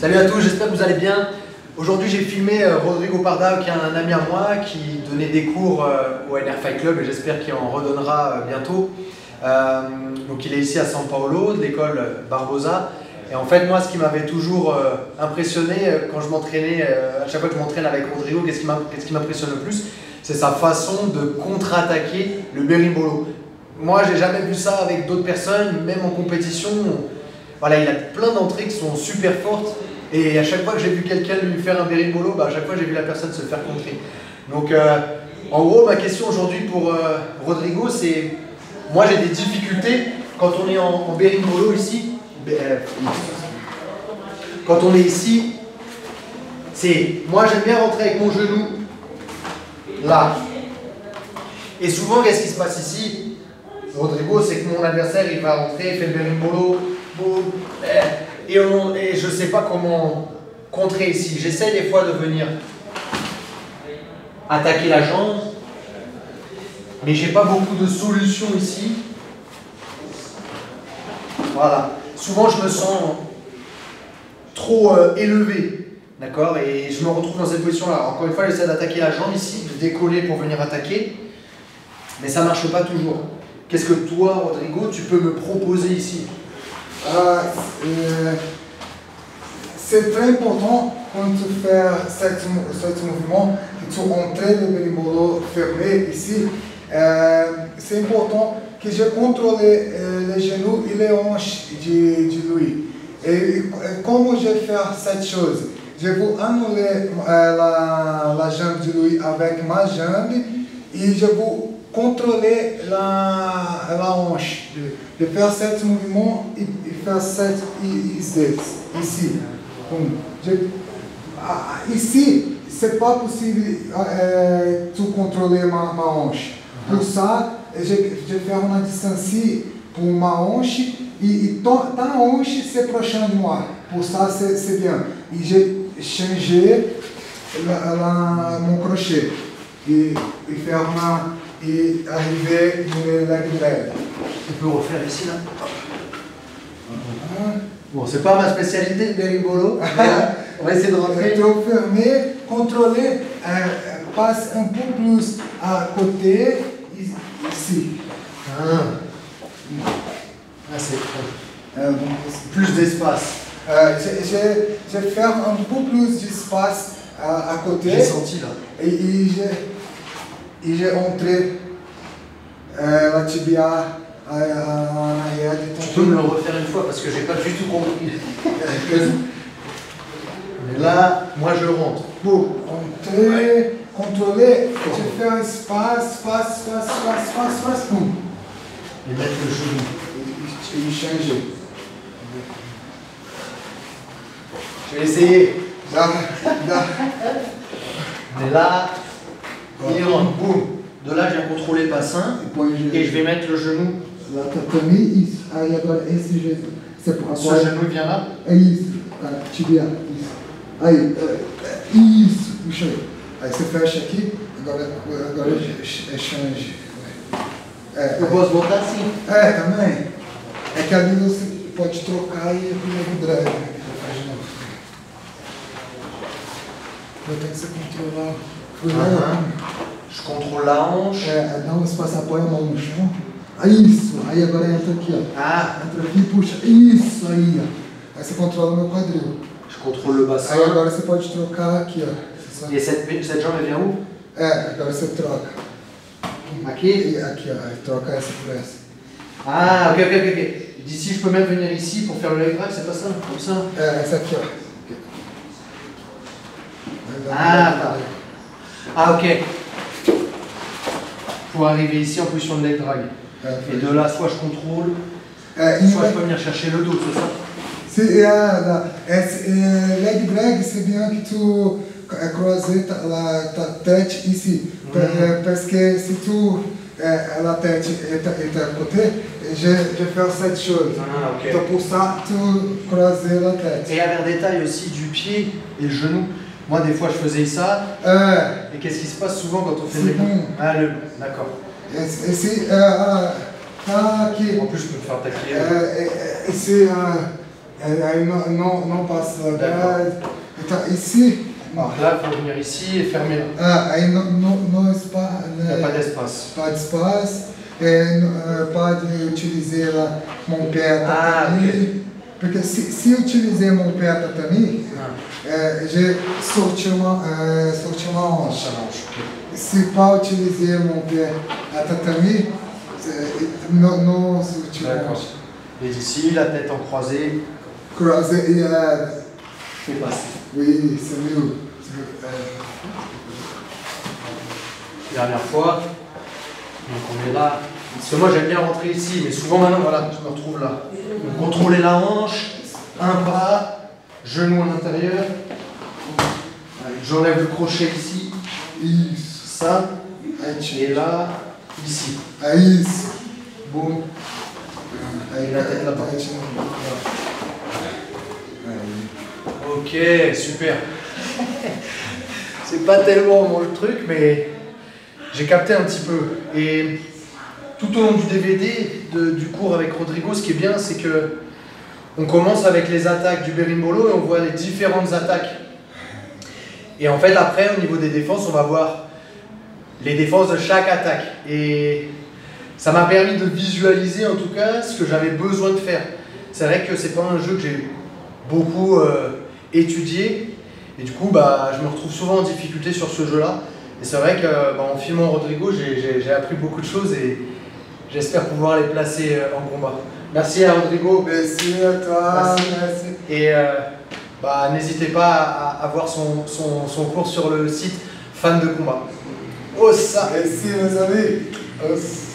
Salut à tous, j'espère que vous allez bien. Aujourd'hui j'ai filmé Rodrigo Parda, qui est un ami à moi, qui donnait des cours au NR Fight Club et j'espère qu'il en redonnera bientôt. Donc il est ici à São Paulo, de l'école Barbosa. Et en fait moi ce qui m'avait toujours impressionné quand je m'entraînais, à chaque fois que je m'entraîne avec Rodrigo, qu'est-ce qui m'impressionne le plus? C'est sa façon de contre-attaquer le berimbolo. Moi j'ai jamais vu ça avec d'autres personnes, même en compétition. Voilà, il a plein d'entrées qui sont super fortes et à chaque fois que j'ai vu quelqu'un lui faire un berimbolo, à chaque fois j'ai vu la personne se faire contrer. Donc en gros ma question aujourd'hui pour Rodrigo, c'est moi j'ai des difficultés quand on est en berimbolo ici. Quand on est ici, c'est moi j'aime bien rentrer avec mon genou là. Et souvent qu'est-ce qui se passe ici, Rodrigo, c'est que mon adversaire il va rentrer, il fait le berimbolo. Et je ne sais pas comment contrer ici. J'essaie des fois de venir attaquer la jambe, mais j'ai pas beaucoup de solutions ici. Voilà. Souvent je me sens trop élevé, d'accord, et je me retrouve dans cette position-là. Encore une fois, j'essaie d'attaquer la jambe ici, de décoller pour venir attaquer, mais ça marche pas toujours. Qu'est-ce que toi, Rodrigo, tu peux me proposer ici? C'est très important quand tu fais ce mouvement, que tu entres le berimbolo fermé ici. C'est important que je contrôle les genoux et les hanches de lui. Et comment je fais cette chose? Je vais annuler la jambe de lui avec ma jambe et je vais contrôler la hanche. De faire ce mouvement et faire ici. Ici, c'est pas possible de contrôler ma hanche. Pour ça, je fais une distance pour ma hanche et ta hanche c'est prochain de moi. Pour ça, c'est bien. Et j'ai changé mon crochet et faire et arriver no leg drag. Tu peux refaire ici là. Bon, c'est pas ma spécialité le berimbolo. On va essayer de rentrer. Trop fermé, contrôler, passe un peu plus à côté, ici. C'est plus d'espace. Je vais faire un peu plus d'espace à côté. J'ai senti là. Et j'ai entré la tibia à l'arrière. Tu peux me le refaire une fois parce que j'ai pas du tout compris. Mais là, moi je rentre. Pour entrer, contrôler, je fais un espace, boum. Et mettre le genou. Et changer. Je vais essayer. Là. Mais là, il rentre, boum. De là, je viens contrôler le bassin et je vais mettre le genou. Lá também isso. Aí agora esse jeito. Ce genou vient là. É isso. Tibia. Isso. Aí. Isso. Puxa aí. Aí você fecha aqui. Agora change. Eu posso voltar assim. Também. É que ali você pode trocar e o drag. Faz de novo. Eu tenho que você controlar. Je contrôle la hanche. Dá um espaço, apoia a mão no chão. Isso, aí agora entra aqui, ó. Entra aqui e puxa. Isso, aí, ó. Aí você controla o meu quadril. Je contrôle le bassin. Aí agora você pode trocar aqui, ó. Et cette jambe, elle vient où? Agora você troca. Aqui? E aqui, ó. Aí troca essa por essa. Ok. D'ici, je peux même venir ici pour faire le leg drag, c'est pas ça? Comme ça? Essa aqui, ó. Ok. Pour arriver ici en position de leg drag. Et de là, soit je contrôle, soit je peux venir chercher le dos, c'est ça? Leg drag, c'est bien que tu croises ta tête ici. Parce que si tu la tête est à côté, je fais cette chose. Okay. Donc pour ça, tu croises la tête. Et il y avait un détail aussi du pied et le genou. Moi, des fois, je faisais ça. Et qu'est-ce qui se passe souvent quand on fait des bon. D'accord. Aqui. En plus, je peux me faire attaquer. Esse Aí não passa a grade. Então, ici. Donc là, il faut venir ici et fermer là. Ah, aí não Il n'y a pas d'espace. Pas d'espace. Pode utilizar mon pé tatami. Ok. Porque se eu utilizar mon pé tatami, je sorti uma hanche. Se pas utiliser mon pé tatami, não sorti uma hanche. Et d'ici, la tête en croisée. Croisé e Fais passer. oui, c'est mieux. Dernière fois. Donc on est là. Parce que moi j'aime bien rentrer ici, mais souvent maintenant, voilà, je me retrouve là. Donc contrôler la hanche, un pas, genou à l'intérieur. J'enlève le crochet ici, ça, et là, ici. Aí, bom. Aí la tête là-bas. Ok, super. C'est pas tellement mon truc, mais j'ai capté un petit peu. Et tout au long du DVD, du cours avec Rodrigo, ce qui est bien, c'est que on commence avec les attaques du berimbolo et on voit les différentes attaques. Et en fait, après, au niveau des défenses, on va voir les défenses de chaque attaque. Et ça m'a permis de visualiser, en tout cas, ce que j'avais besoin de faire. C'est vrai que c'est pas un jeu que j'ai beaucoup étudié. Et du coup, je me retrouve souvent en difficulté sur ce jeu-là. Et c'est vrai qu'en filmant Rodrigo, j'ai appris beaucoup de choses et j'espère pouvoir les placer en combat. Merci à Rodrigo. Merci à toi. Merci. Et n'hésitez pas à voir son cours sur le site Fan de Combat. Ossa. Merci mes amis. Ossa.